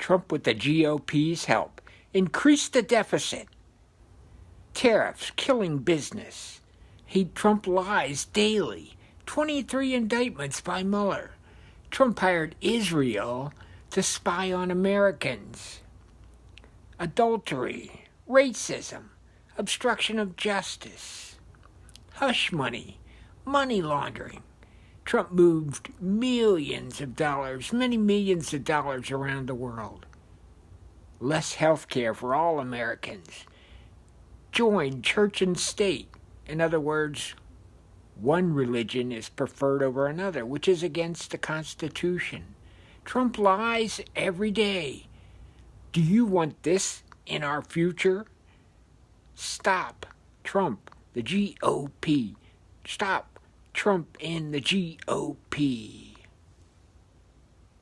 Trump, with the GOP's help, increased the deficit. Tariffs killing business. Trump lies daily. 23 indictments by Mueller. Trump hired Israel to spy on Americans. Adultery, racism, obstruction of justice, hush money, money laundering. Trump moved millions of dollars, many millions of dollars around the world. Less health care for all Americans. Joined church and state. In other words, one religion is preferred over another, which is against the Constitution. Trump lies every day. Do you want this in our future? Stop Trump, the GOP. Stop Trump and the GOP.